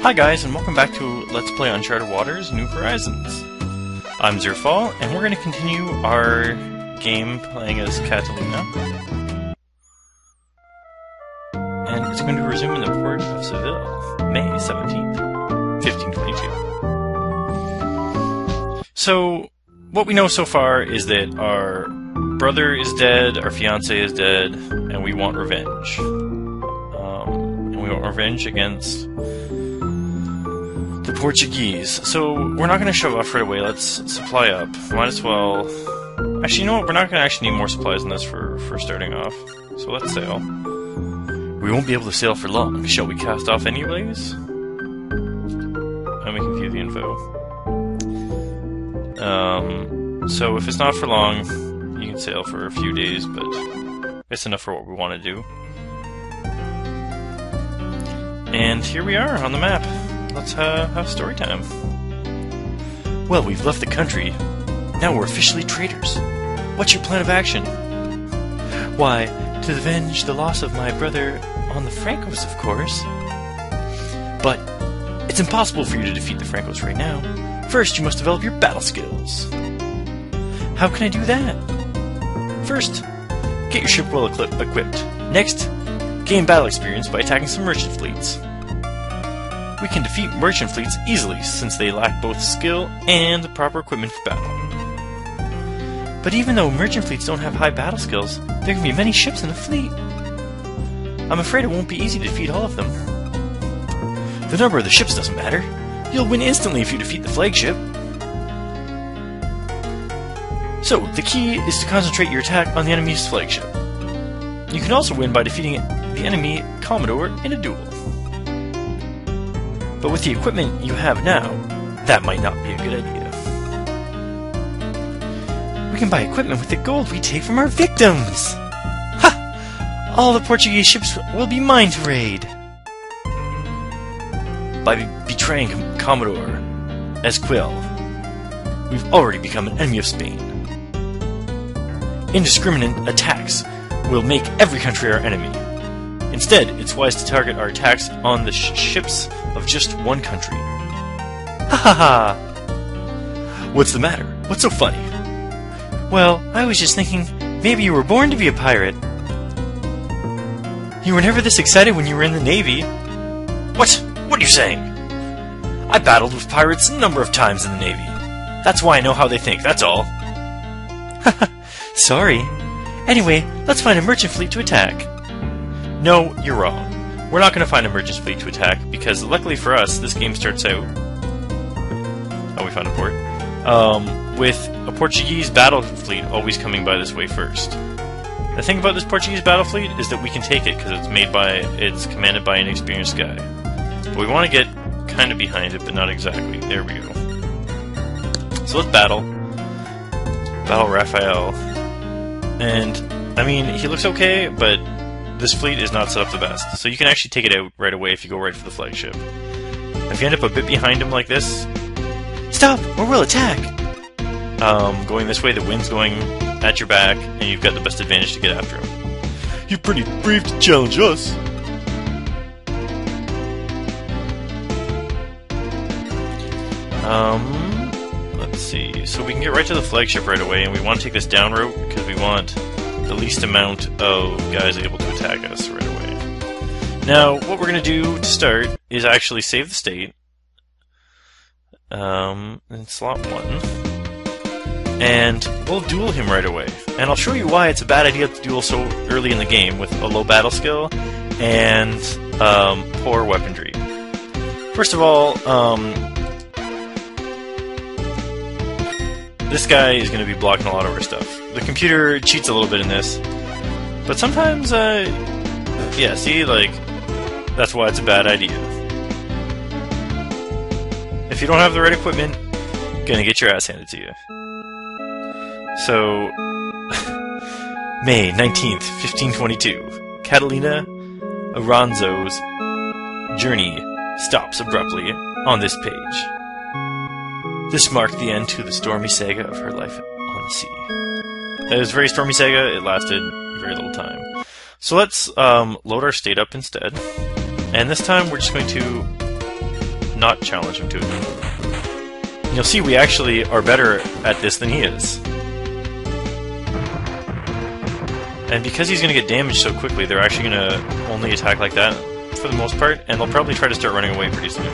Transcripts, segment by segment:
Hi guys, and welcome back to Let's Play Uncharted Waters New Horizons. I'm Zerfall, and we're going to continue our game playing as Catalina. And it's going to resume in the port of Seville, May 17th, 1522. So, what we know so far is that our brother is dead, our fiancé is dead, and we want revenge. And we want revenge against the Portuguese. So we're not going to show off right away. Let's supply up. Might as well... Actually, you know what? We're not going to actually need more supplies than this for starting off. So let's sail. We won't be able to sail for long. Shall we cast off anyways? And we can view the info. So if it's not for long, you can sail for a few days, but it's enough for what we want to do. And here we are on the map. Let's have story time. Well, we've left the country. Now we're officially traitors. What's your plan of action? Why, to avenge the loss of my brother on the Francos, of course. But it's impossible for you to defeat the Francos right now. First, you must develop your battle skills. How can I do that? First, get your ship well equipped. Next, gain battle experience by attacking some merchant fleets. We can defeat merchant fleets easily, since they lack both skill and the proper equipment for battle. But even though merchant fleets don't have high battle skills, there can be many ships in a fleet. I'm afraid it won't be easy to defeat all of them. The number of the ships doesn't matter. You'll win instantly if you defeat the flagship. So, the key is to concentrate your attack on the enemy's flagship. You can also win by defeating the enemy Commodore in a duel. But with the equipment you have now, that might not be a good idea. We can buy equipment with the gold we take from our victims! Ha! All the Portuguese ships will be mine to raid! By betraying Commodore Esquil, we've already become an enemy of Spain. Indiscriminate attacks will make every country our enemy. Instead, it's wise to target our attacks on the ships of just one country. Ha ha ha! What's the matter? What's so funny? Well, I was just thinking, maybe you were born to be a pirate. You were never this excited when you were in the Navy. What? What are you saying? I battled with pirates a number of times in the Navy. That's why I know how they think, that's all. Haha, sorry. Anyway, let's find a merchant fleet to attack. No, you're wrong. We're not going to find a merchant fleet to attack, because luckily for us, this game starts out... Oh, we found a port. With a Portuguese battle fleet always coming by this way first. The thing about this Portuguese battle fleet is that we can take it, because it's commanded by an experienced guy. But we want to get kind of behind it, but not exactly. There we go. So let's battle. Battle Raphael. And, I mean, he looks okay, but this fleet is not set up the best. So you can actually take it out right away if you go right for the flagship. If you end up a bit behind him like this... Stop, or we'll attack! Going this way, the wind's going at your back, and you've got the best advantage to get after him. You're pretty brave to challenge us! Let's see. So we can get right to the flagship right away, and we want to take this down route, because we want the least amount of guys able to attack us right away. Now, what we're going to do to start is actually save the state. And slot 1. And we'll duel him right away. And I'll show you why it's a bad idea to duel so early in the game with a low battle skill and poor weaponry. First of all, this guy is going to be blocking a lot of our stuff. The computer cheats a little bit in this, but sometimes, yeah, see, like, that's why it's a bad idea. If you don't have the right equipment, you're gonna get your ass handed to you. So, May 19th, 1522, Catalina Aranzo's journey stops abruptly on this page. This marked the end to the stormy saga of her life on the sea. It was a very stormy saga, it lasted very little time. So let's load our state up instead. And this time we're just going to not challenge him to it. And you'll see we actually are better at this than he is. And because he's going to get damaged so quickly, they're actually going to only attack like that for the most part, and they'll probably try to start running away pretty soon.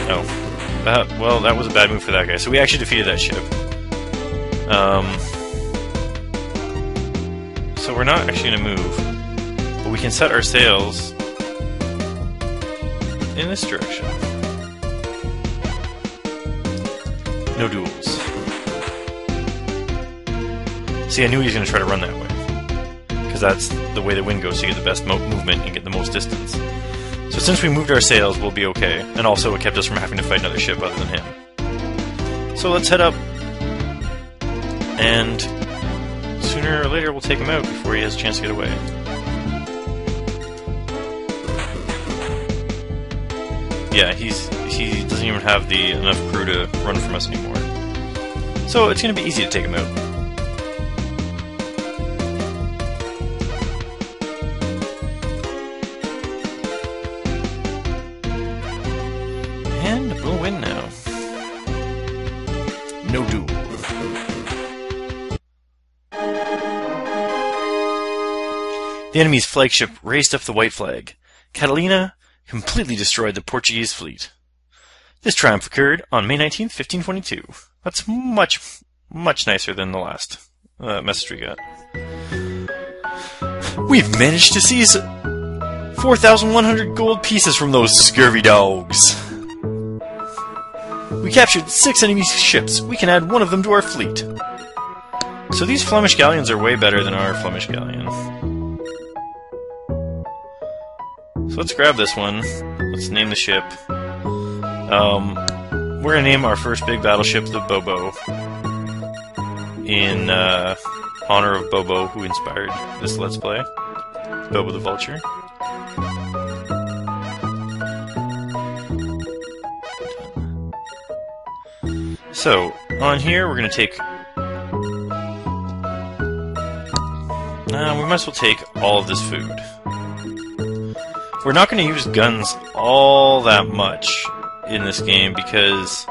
Oh. Well, that was a bad move for that guy. So we actually defeated that ship. So we're not actually going to move. But we can set our sails in this direction. No duels. See, I knew he was going to try to run that way. Because that's the way the wind goes, so you get the best movement and get the most distance. So since we moved our sails, we'll be okay. And also it kept us from having to fight another ship other than him. So let's head up. And sooner or later we'll take him out before he has a chance to get away. Yeah, he doesn't even have enough crew to run from us anymore. So it's going to be easy to take him out. And we'll win now. No duel. The enemy's flagship raised up the white flag. Catalina completely destroyed the Portuguese fleet. This triumph occurred on May 19th, 1522. That's much, much nicer than the last message we got. We've managed to seize 4,100 gold pieces from those scurvy dogs. We captured 6 enemy ships. We can add one of them to our fleet. So these Flemish galleons are way better than our Flemish galleon. So let's grab this one. Let's name the ship. We're gonna name our first big battleship the Bobo, in honor of Bobo, who inspired this Let's Play. Bobo the Vulture. So, on here we're gonna take... we might as well take all of this food. We're not going to use guns all that much in this game because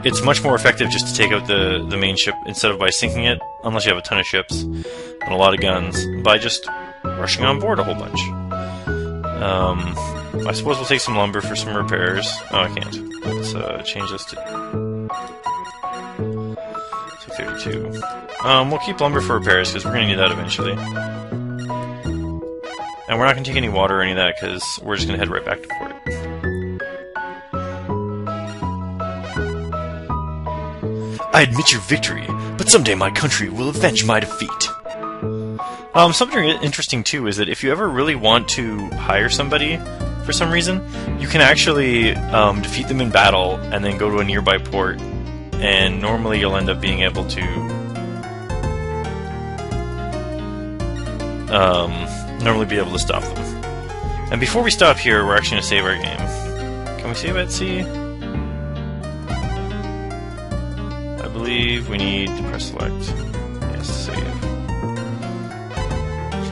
it's much more effective just to take out the main ship instead of by sinking it, unless you have a ton of ships and a lot of guns, by just rushing on board a whole bunch. I suppose we'll take some lumber for some repairs. Oh, I can't. Let's change this to 32. We'll keep lumber for repairs because we're going to need that eventually. And we're not going to take any water or any of that, because we're just going to head right back to port. I admit your victory, but someday my country will avenge my defeat. Something interesting, too, is that if you ever really want to hire somebody, for some reason, you can actually defeat them in battle, and then go to a nearby port, and normally you'll end up being able to... normally be able to stop them. And before we stop here, we're actually going to save our game. Can we save at sea? I believe we need to press select. Yes, save.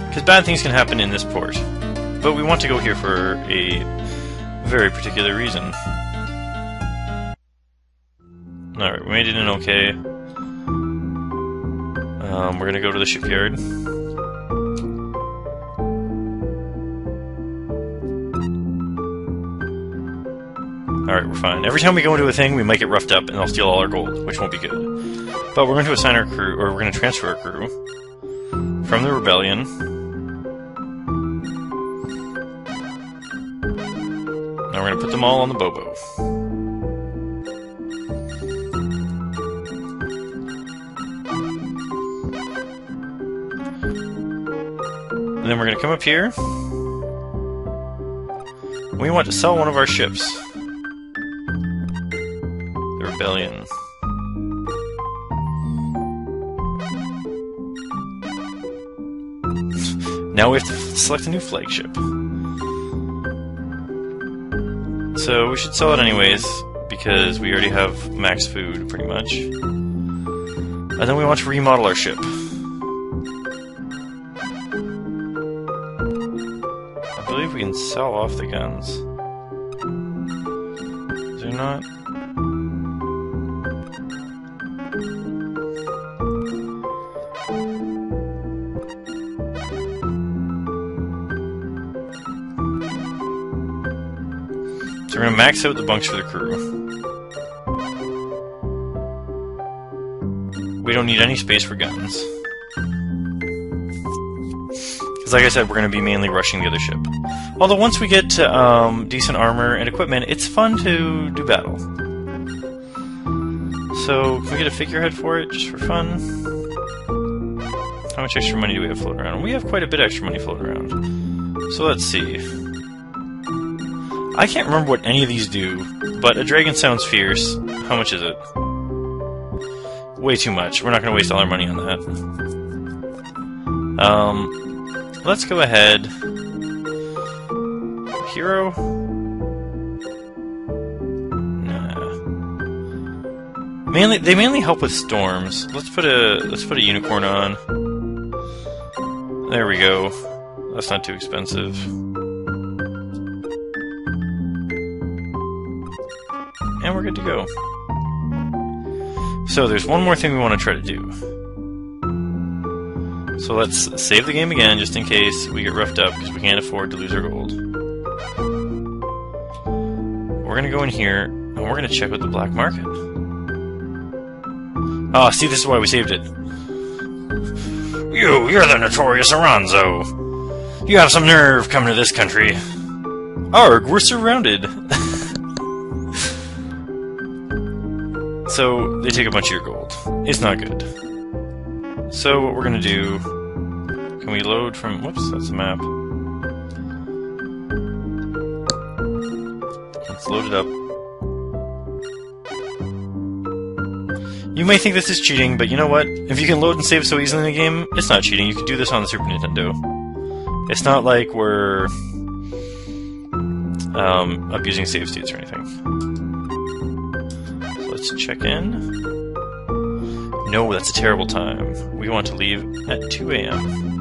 Because bad things can happen in this port. But we want to go here for a very particular reason. Alright, we made it in okay. We're going to go to the shipyard. Alright, we're fine. Every time we go into a thing, we might get roughed up and they'll steal all our gold, which won't be good. But we're going to assign our crew, or we're going to transfer our crew from the rebellion. Now we're going to put them all on the Bobo. And then we're going to come up here. We want to sell one of our ships. The Rebellion. Now we have to select a new flagship. So we should sell it anyways, because we already have max food, pretty much. And then we want to remodel our ship. I believe we can sell off the guns. Is there not? So we're gonna max out the bunks for the crew. We don't need any space for guns. Because like I said, we're gonna be mainly rushing the other ship. Although once we get decent armor and equipment, it's fun to do battle. So, can we get a figurehead for it, just for fun? How much extra money do we have floating around? We have quite a bit extra money floating around. So let's see. I can't remember what any of these do, but a dragon sounds fierce. How much is it? Way too much. We're not going to waste all our money on that. Let's go ahead. Hero? Nah. They mainly help with storms. Let's put a unicorn on. There we go. That's not too expensive. And we're good to go. So there's one more thing we want to try to do. So let's save the game again, just in case we get roughed up, because we can't afford to lose our gold. We're going to go in here, and we're going to check out the black market. Oh, see, this is why we saved it. You're the notorious Aranzo. You have some nerve coming to this country. Arg, we're surrounded. So, they take a bunch of your gold. It's not good. So, what we're gonna do... Can we load from... Whoops, that's the map. Let's load it up. You may think this is cheating, but you know what? If you can load and save so easily in the game, it's not cheating. You can do this on the Super Nintendo. It's not like we're... abusing save states or anything. Let's check in. No, that's a terrible time. We want to leave at 2 a.m.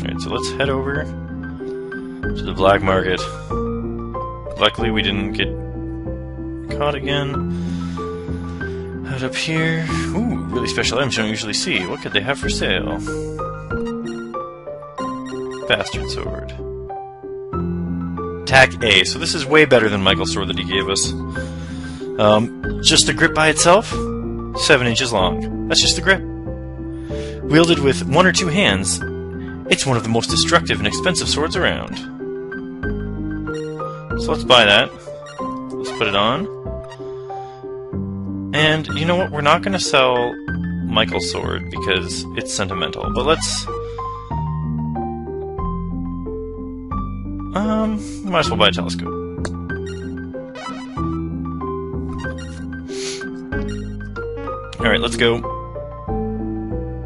Alright, so let's head over to the black market. Luckily we didn't get caught again. Head up here. Ooh, really special items you don't usually see. What could they have for sale? Bastard sword. Attack A. So this is way better than Michael's sword that he gave us. Just the grip by itself? 7 inches long. That's just the grip. Wielded with 1 or 2 hands, it's one of the most destructive and expensive swords around. So let's buy that. Let's put it on. And, you know what, we're not going to sell Michael's sword because it's sentimental, but let's... might as well buy a telescope. Alright, let's go.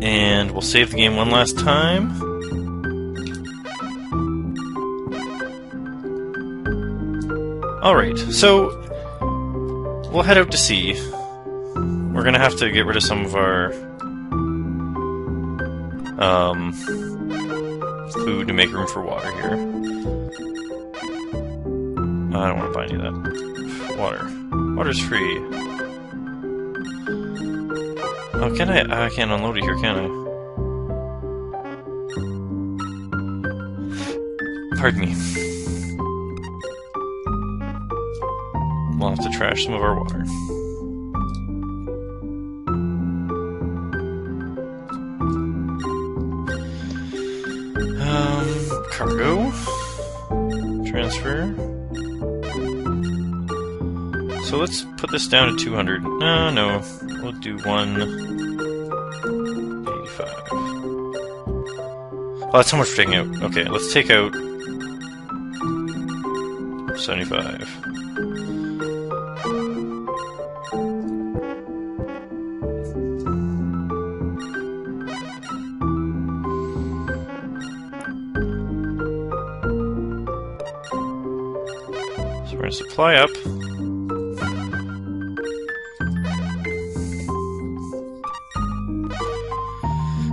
And we'll save the game one last time. Alright, so... we'll head out to sea. We're gonna have to get rid of some of our food to make room for water here. I don't want to buy any of that. Water. Water's free. Oh, can I? I can't unload it here, can I? Pardon me. We'll have to trash some of our water. Cargo. Transfer. So let's put this down to 200. No. We'll do 185. Oh, that's how much we're taking out. Okay, let's take out 75. We're going to supply up.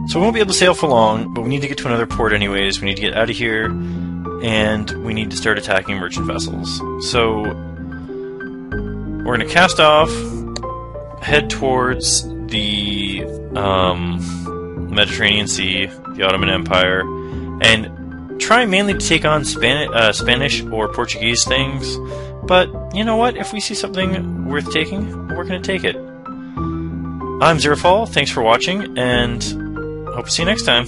So we won't be able to sail for long, but we need to get to another port anyways. We need to get out of here, and we need to start attacking merchant vessels. So we're going to cast off, head towards the Mediterranean Sea, the Ottoman Empire, and try mainly to take on Spanish or Portuguese things. But you know what? If we see something worth taking, we're going to take it. I'm Zerfall. Thanks for watching, and hope to see you next time.